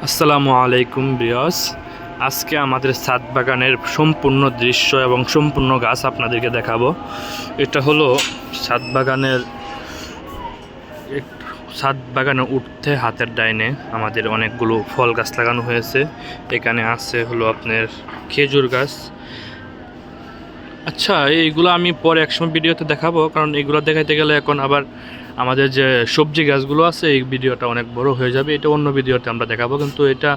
আসসালামু আলাইকুম বিয়স। আজকে আমাদের ছাদ বাগানের সম্পূর্ণ দৃশ্য এবং সম্পূর্ণ গাছ আপনাদেরকে দেখাবো। এটা হলো ছাদ বাগানের ছাদ বাগানে উঠতে হাতের ডাইনে আমাদের অনেকগুলো ফল গাছ লাগানো হয়েছে। এখানে আছে হলো আপনার খেজুর গাছ। আচ্ছা, এইগুলো আমি পরে একসময় ভিডিওতে দেখাবো, কারণ এগুলো দেখাইতে গেলে এখন আবার আমাদের যে সবজি গাছগুলো আছে এই ভিডিওটা অনেক বড় হয়ে যাবে। এটা অন্য ভিডিওতে আমরা দেখাবো, কিন্তু এটা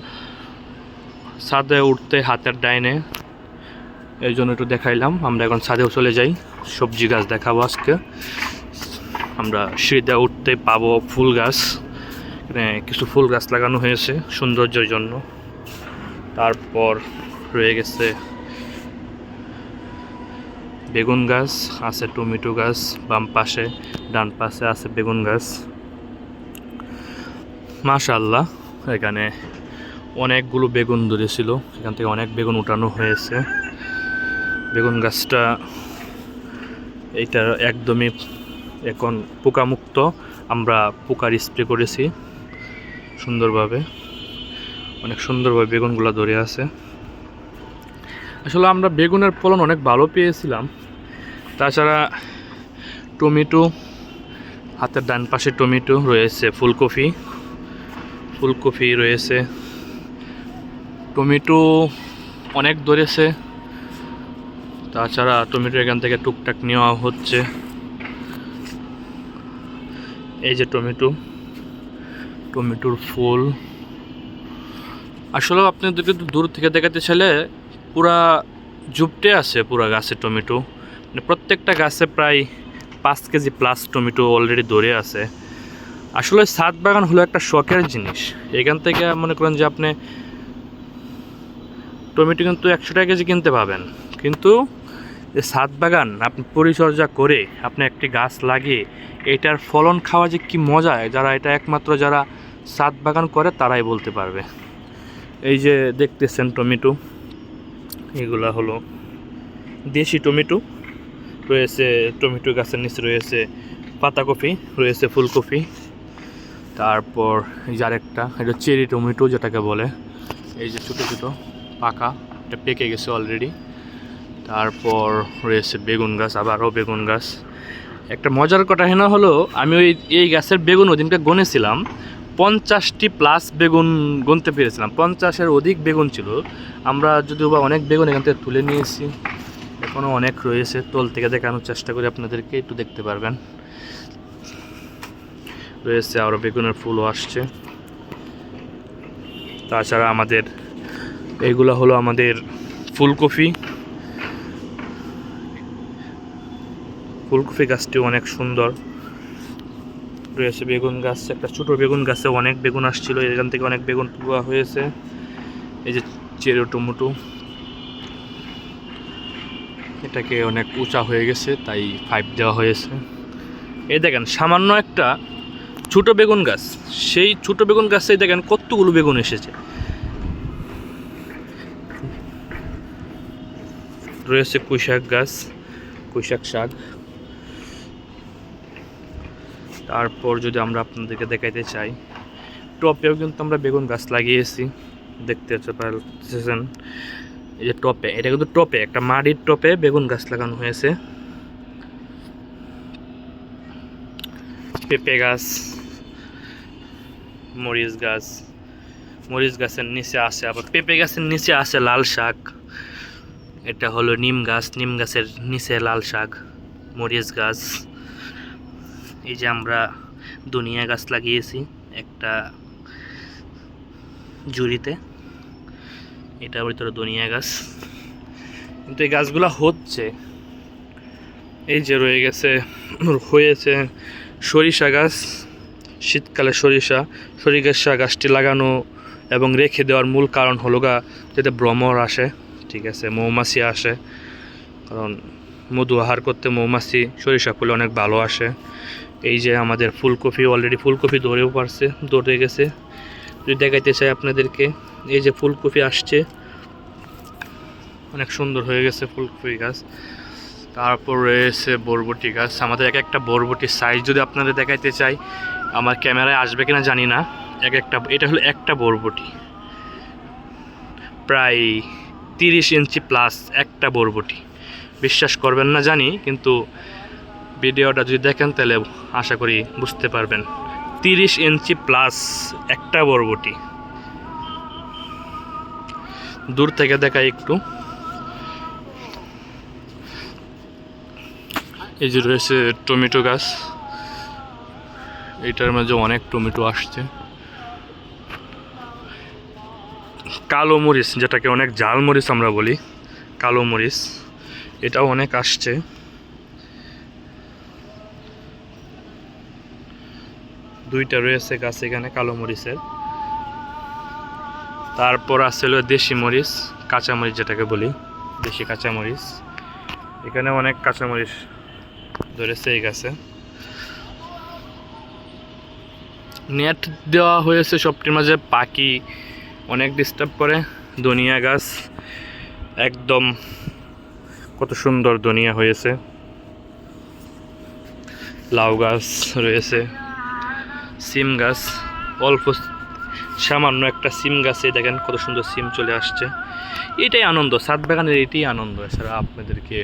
ছাদে উঠতে হাতের ডাইনে, এই জন্য একটু দেখাইলাম। আমরা এখন ছাদেও চলে যাই, সবজি গাছ দেখাবো আজকে। আমরা সিঁড়িতে উঠতে পাবো ফুল গাছ। এখানে কিছু ফুল গাছ লাগানো হয়েছে সৌন্দর্যের জন্য। তারপর রয়ে গেছে বেগুন গাছ, আছে টমেটো গাছ বাম পাশে, ডান পাশে আছে বেগুন গাছ। মাশাআল্লাহ, এখানে অনেকগুলো বেগুন ধরেছিল, এখান থেকে অনেক বেগুন উঠানো হয়েছে। বেগুন গাছটা এইটা একদমই এখন পোকামুক্ত। আমরা পোকার স্প্রে করেছি সুন্দরভাবে, অনেক সুন্দরভাবে বেগুনগুলো ধরে আছে। আসলে আমরা বেগুনের ফলন অনেক ভালো পেয়েছিলাম। তাছাড়া টমেটো, হাতের ডান পাশে টমেটো রয়েছে, ফুলকপি রয়েছে, টমেটো অনেক ধরেছে। তাছাড়া টমেটো এখান থেকে টুকটাক নেওয়া হচ্ছে। এই যে টমেটোর ফুল। আসলে আপনাদেরকে দূর থেকে দেখাতে চাইলে পুরা জুপটে আছে পুরা গাছে টমেটো, মানে প্রত্যেকটা গাছে প্রায় 5 কেজি প্লাস টমেটো অলরেডি ধরে আছে। আসলে ছাদ বাগান হলো একটা শখের জিনিস। এখান থেকে মনে করেন যে আপনি টমেটো কিন্তু 100 টাকা কেজি কিনতে পাবেন, কিন্তু এই ছাদ বাগান আপনি পরিচর্যা করে আপনি একটি গাছ লাগিয়ে এটার ফলন খাওয়া যে কি মজা, যারা এটা একমাত্র যারা ছাদ বাগান করে তারাই বলতে পারবে। এই যে দেখতেছেন টমেটো, এগুলা হলো দেশি টমেটো। রয়েছে টমেটো গাছের নিচে রয়েছে পাতাকপি, রয়েছে ফুলকপি। তারপর এই যে আরেকটা, এটা চেরি টমেটো যেটাকে বলে। এই যে ছোটো ছোটো পাকা, এটা পেকে গেছে অলরেডি। তারপর রয়েছে বেগুন গাছ, আবারও বেগুন গাছ। একটা মজার কথা হেনা হলো, আমি এই গাছের বেগুন ওদিনকে গনেছিলাম, 50টি প্লাস বেগুন গুনতে পেরেছিলাম। 50-এর অধিক বেগুন ছিল। আমরা যদিও বা অনেক বেগুন এখান থেকে তুলে নিয়েছি, এখনও অনেক রয়েছে। তোল থেকে দেখানোর চেষ্টা করি আপনাদেরকে, একটু দেখতে পারবেন। রয়েছে আরও বেগুনের ফুলও আসছে। তাছাড়া আমাদের এইগুলো হলো আমাদের ফুলকপি গাছটি অনেক সুন্দর। রয়েছে বেগুন গাছ, একটা ছোটো বেগুন গাছে অনেক বেগুন আসছিল, এখান থেকে অনেক বেগুন তোলা হয়েছে। এই যে চেরি টমেটো, এটাকে অনেক উঁচা হয়ে গেছে তাই 5 দেওয়া হয়েছে। এই দেখেন সামান্য একটা ছোটো বেগুন গাছ, সেই ছোটো বেগুন গাছে দেখেন কতগুলো বেগুন এসেছে। রয়েছে পুঁইশাক গাছ, পুঁইশাক শাক। তারপর যদি আমরা আপনাদেরকে দেখাইতে চাই, টপেও কিন্তু আমরা বেগুন গাছ লাগিয়েছি, দেখতে পাচ্ছেন। এই যে টপে, এটা কিন্তু টপে, একটা মাটির টপে বেগুন গাছ লাগানো হয়েছে। পেঁপে গাছ, মরিচ গাছের নিচে আছে, আবার পেঁপে গাছের নিচে আছে লাল শাক। এটা হলো নিম গাছের নিচে লাল শাক, মরিচ গাছ। এই যে আমরা ধনিয়া গাছ লাগিয়েছি একটা ঝুড়িতে, এটার ভিতরে ধনিয়া গাছ। কিন্তু এই গাছগুলো হচ্ছে, এই যে হয়েছে সরিষা গাছ। শীতকালে সরিষা গাছটি লাগানো এবং রেখে দেওয়ার মূল কারণ হলো যাতে ভ্রমর আসে, ঠিক আছে, মৌমাছি আসে। কারণ মধু আহার করতে মৌমাছি সরিষা ফুলে অনেক ভালো আসে। এই যে আমাদের ফুলকপি, অলরেডি ফুলকপি ধরে গেছে। যদি দেখাইতে চাই আপনাদেরকে, এই যে ফুলকপি আসছে, অনেক সুন্দর হয়ে গেছে ফুলকপি গাছ। তারপর রয়েছে বরবটি গাছ। আমাদের একটা বরবটির সাইজ যদি আপনাদের দেখাইতে চাই, আমার ক্যামেরায় আসবে কিনা জানি না। এটা হলো একটা বরবটি, প্রায় 30 ইঞ্চি প্লাস একটা বরবটি। বিশ্বাস করবেন না জানি, কিন্তু ভিডিওটা যদি দেখেন তাহলে আশা করি বুঝতে পারবেন। 30 ইঞ্চি প্লাস একটা বরবটি। দূর থেকে দেখাই একটু। এই যে রয়েছে টমেটো গাছ, এটার মাঝে অনেক টমেটো আসছে। কালো মরিচ, যেটাকে অনেক জাল মরিচ আমরা বলি, কালো মরিচ, এটাও অনেক আসছে। দুইটা রয়েছে গাছ এখানে কালো মরিচের। তারপর আছে হলো দেশি মরিচ, কাঁচামরিচ যেটাকে বলি, দেশি কাঁচামরিচ। এখানে অনেক কাঁচামরিচ ধরেছে এই গাছে। নেট দেওয়া হয়েছে সবটির মাঝে, পাখি অনেক ডিস্টার্ব করে। ধনিয়া গাছ একদম কত সুন্দর ধনিয়া হয়েছে। লাউ গাছ রয়েছে, সিম গাছ অল্প সামান্য একটা সিম গাছে দেখেন কত সুন্দর সিম চলে আসছে। এটাই আনন্দ, ছাদ বাগানের এটাই আনন্দ। এছাড়া আপনাদেরকে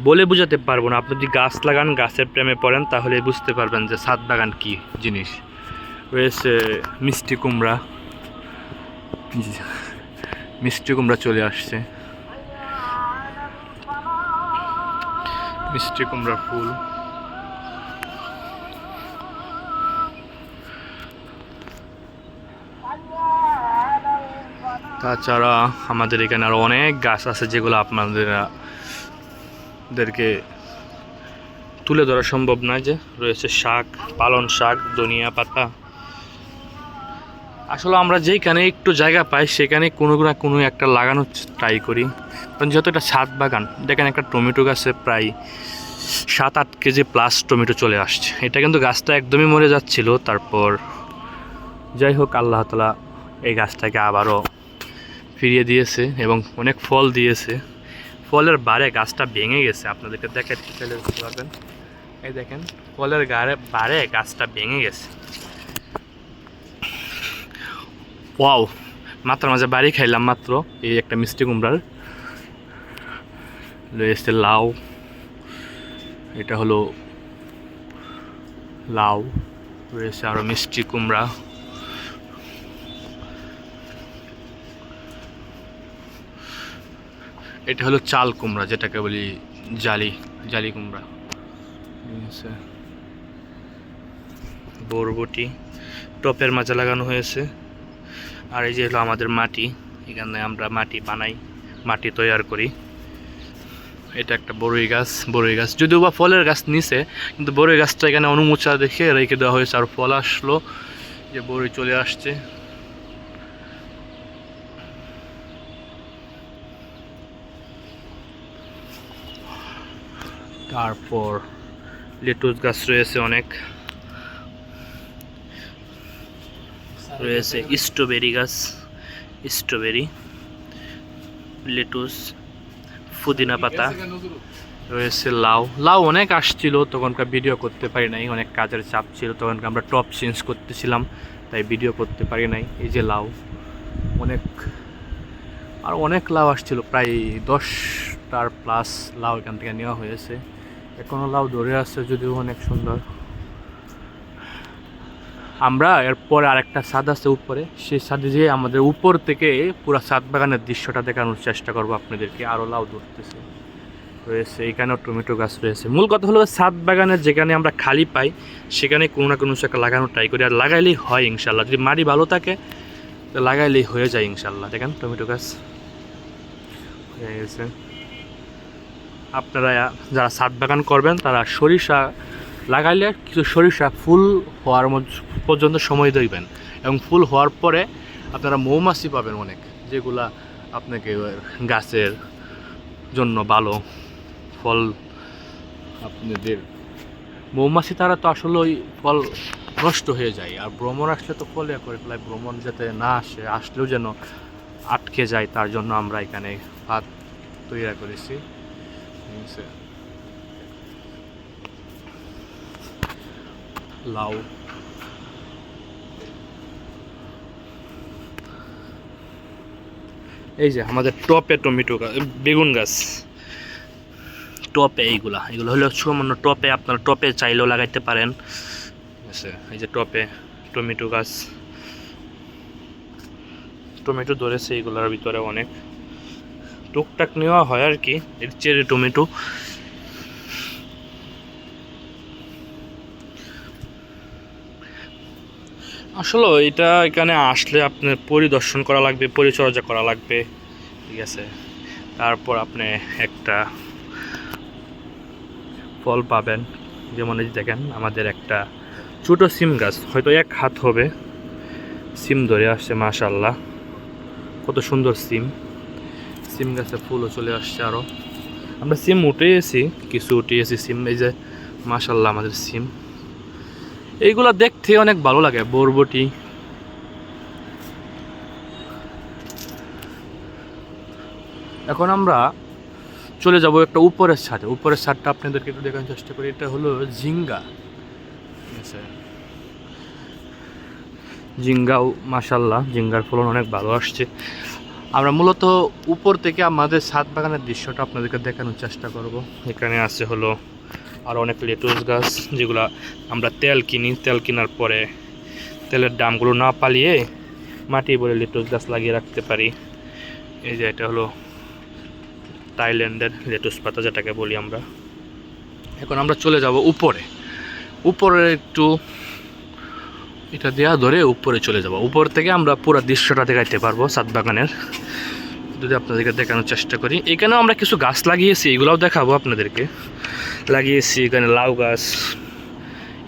বলে বোঝাতে পারবো না। আপনি যদি গাছ লাগান, গাছের প্রেমে পড়েন, তাহলে বুঝতে পারবেন যে ছাদ বাগান কী জিনিস। রয়েছে মিষ্টি কুমড়া, মিষ্টি কুমড়া চলে আসছে, মিষ্টি কুমড়ার ফুল। তাছাড়া আমাদের এখানে আরো অনেক গাছ আছে যেগুলো আপনাদেরকে তুলে ধরা সম্ভব নয়। যে রয়েছে শাক, পালং শাক, ধনিয়া পাতা। আসলে আমরা যেখানে একটু জায়গা পাই সেখানে কোনো না কোনো একটা লাগানোর ট্রাই করি। কারণ যেহেতু এটা ছাদ বাগান, দেখেন একটা টমেটো গাছে প্রায় 7-8 কেজি প্লাস টমেটো চলে আসছে। এটা কিন্তু গাছটা একদমই মরে যাচ্ছিল, তারপর যাই হোক আল্লাহ তাআলা এই গাছটাকে আবারও ফিরিয়ে দিয়েছে এবং অনেক ফল দিয়েছে। ফলের বারে গাছটা ভেঙে গেছে, আপনাদেরকে দেখে চাইলে দেখতে পারবেন। এই দেখেন ফলের বারে গাছটা ভেঙে গেছে। ওয়াও, মাত্র মাঝে বাড়ি খাইলাম মাত্র। এই একটা মিষ্টি কুমড়ার রয়েছে লাউ, এটা হলো লাউ। রয়েছে আরো মিষ্টি কুমড়া। এটা হলো চাল কুমড়া, যেটাকে বলি জালি কুমড়া। বরবটি টপের মাঝে লাগানো হয়েছে। আর এই যে হলো আমাদের মাটি, এখানে আমরা মাটি বানাই, মাটি তৈরি করি। এটা একটা বড়ই গাছ, যদিও বা ফলের গাছ নিচে, কিন্তু বড়ই গাছটা এখানে অনুমোচা দেখে রেখে দেওয়া হয়েছে। আর ফল আসলো, যে বড়ই চলে আসছে। তারপর লেটুস গাছ রয়েছে অনেক, রয়েছে স্ট্রবেরি গাছ, স্ট্রবেরি, লেটুস, পুদিনা পাতা, রয়েছে লাউ অনেক আসছিল, তখনকার ভিডিও করতে পারি নাই, অনেক কাজের চাপ ছিল। তখনকার আমরা টপ চেঞ্জ করতেছিলাম, তাই ভিডিও করতে পারি নাই। এই যে লাউ অনেক লাউ আসছিল, প্রায় 10টার প্লাস লাউ এখান থেকে নেওয়া হয়েছে। এখনো লাউ ধরে আসছে, যদিও অনেক সুন্দর। আমরা এরপরে আরেকটা ছাদ আছে উপরে, সেই ছাদে যেয়ে আমাদের উপর থেকে পুরো ছাদ বাগানের দৃশ্যটা দেখানোর চেষ্টা করবো আপনাদেরকে। আরও লাউ ধরতেছে রয়েছে, এখানেও টমেটো গাছ রয়েছে। মূল কথা হলো ছাদ বাগানের যেখানে আমরা খালি পাই সেখানে কোনো না কোনো একটা লাগানোর ট্রাই করি, আর লাগাইলেই হয় ইনশাল্লাহ। যদি মাটি ভালো থাকে তো লাগাইলেই হয়ে যায় ইনশাল্লাহ। দেখেন টমেটো গাছ হয়ে গেছে। আপনারা যারা ছাদ বাগান করবেন তারা সরিষা লাগাইলে কিছু সরিষা ফুল হওয়ার পর্যন্ত সময় দেবেন, এবং ফুল হওয়ার পরে আপনারা মৌমাছি পাবেন অনেক, যেগুলা আপনাকে গাছের জন্য ভালো ফল। আপনাদের মৌমাছি তারা তো আসলে ওই ফল নষ্ট হয়ে যায়, আর ভ্রমণ আসলে তো ফল করে ফেলায়। ভ্রমণ যাতে না আসলেও যেন আটকে যায়, তার জন্য আমরা এখানে ভাত তৈরি করেছি। লাউ, এই যে আমাদের টপে টমেটো গাছ, বেগুন গাছ টপে, এইগুলো হলো সামান্য টপে, আপনারা টপে চাইলেও লাগাইতে পারেন। ঠিক আছে, এই যে টপে টমেটো গাছ, টমেটো ধরেছে এইগুলোর ভিতরে অনেক, টুকটাক নেওয়া হয় আর কি। এর চেরি টমেটো, আসলে এটা এখানে আসলে আপনার পরিদর্শন করা লাগবে, পরিচর্যা করা লাগবে। ঠিক আছে, তারপর আপনি একটা ফল পাবেন। যেমন এই দেখেন আমাদের একটা ছোট সিম গাছ, হয়তো 1 হাত হবে, সিম ধরে আসছে মাশাআল্লাহ, কত সুন্দর সিম। সিম গাছে ফুলও চলে আসছে আরও। আমরা সিম উঠিয়েছি, কিছু উঠিয়েছি সিম, এই যে মাশাআল্লাহ আমাদের সিম। এইগুলা দেখতে অনেক ভালো লাগে। বরবটি, এখন আমরা চলে যাব একটা উপরের ছাদে। উপরের ছাদটা আপনাদেরকে একটু দেখানোর চেষ্টা করি। এটা হলো ঝিঙ্গা, ঠিক আছে, ঝিঙ্গাও মাশাআল্লাহ, ঝিঙ্গার ফলন অনেক ভালো আসছে। আমরা মূলত উপর থেকে আমাদের ছাদ বাগানের দৃশ্যটা আপনাদেরকে দেখানোর চেষ্টা করব। এখানে আছে হলো আর অনেক লেটুস গাছ, যেগুলা আমরা তেল কিনি, তেল কেনার পরে তেলের দামগুলো না পালিয়ে মাটি ভরে লেটুস গাছ লাগিয়ে রাখতে পারি। এই যে এটা হলো থাইল্যান্ডের লেটুস পাতা, যেটাকে বলি আমরা। এখন আমরা চলে যাব উপরে। উপরে একটু এটা দেওয়া ধরে উপরে চলে যাব। উপর থেকে আমরা পুরো দৃশ্যটা দেখাইতে পারবো ছাদ বাগানের, যদি আপনাদেরকে দেখানোর চেষ্টা করি। এখানেও আমরা কিছু গাছ লাগিয়েছি, এগুলোও দেখাবো আপনাদেরকে। লাগিয়েছি এখানে লাউ গাছ,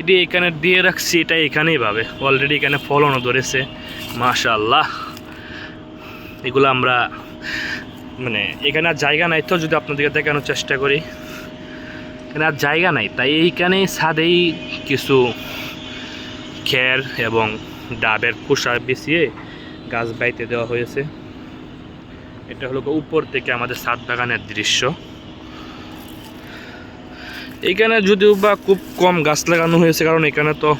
এটি এখানে দিয়ে রাখছি, এটা এখানেই পাবে। অলরেডি এখানে ফলনও ধরেছে মাশাআল্লাহ। এগুলো আমরা মানে এখানে আর জায়গা নাই, তো যদি আপনাদেরকে দেখানোর চেষ্টা করি, এখানে আর জায়গা নাই, তাই এইখানে ছাদেই কিছু খের এবং ডাবের খোসা বিছিয়ে গাছ বাইতে দেওয়া হয়েছে। এটা হলো উপর থেকে আমাদের ছাদ বাগানের দৃশ্য। এইখানে যদিও বা খুব কম গাছ লাগানো হয়েছে, কারণ এখানে তো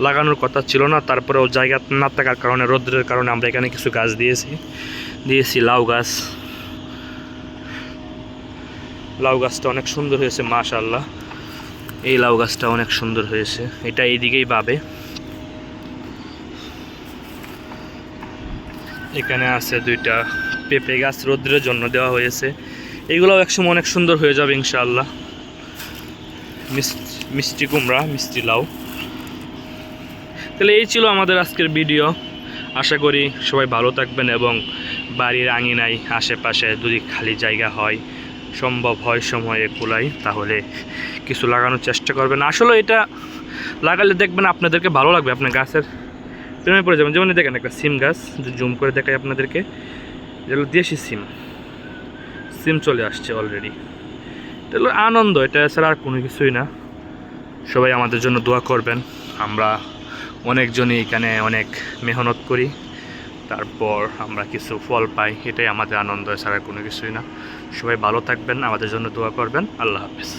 লাগানোর কথা ছিল না। তারপরেও জায়গা না থাকার কারণে, রোদ্রের কারণে আমরা এখানে কিছু গাছ দিয়েছি লাউ গাছ। লাউ গাছটা অনেক সুন্দর হয়েছে মাশাআল্লাহ। এই লাউ গাছটা অনেক সুন্দর হয়েছে, এটা এইদিকেই পাবে। এখানে আছে 2টা পেঁপে গাছ, রোদ্রের জন্য দেওয়া হয়েছে। এগুলোও একসময় অনেক সুন্দর হয়ে যাবে ইনশাআল্লাহ। মিষ্টি কুমড়া, মিষ্টি লাউ। তাহলে এই ছিল আমাদের আজকের ভিডিও। আশা করি সবাই ভালো থাকবেন এবং বাড়ির আঙিনায় আশেপাশে যদি খালি জায়গা হয়, সম্ভব হয় সময়ে কুলাই, তাহলে কিছু লাগানোর চেষ্টা করবেন। আসলে এটা লাগালে দেখবেন আপনাদেরকে ভালো লাগবে, আপনার গাছের প্রেমে পড়ে যাবেন। যেমন দেখেন একটা সিম গাছ, জুম করে দেখাই আপনাদেরকে, যেগুলো দেশি সিম চলে আসছে অলরেডি। তাহলে আনন্দ, এটা ছাড়া আর কোনো কিছুই না। সবাই আমাদের জন্য দোয়া করবেন। আমরা অনেকজনই এখানে অনেক মেহনত করি, তারপর আমরা কিছু ফল পাই, এটাই আমাদের আনন্দ, ছাড়া কোনো কিছুই না। সবাই ভালো থাকবেন, আমাদের জন্য দোয়া করবেন। আল্লাহ হাফেজ।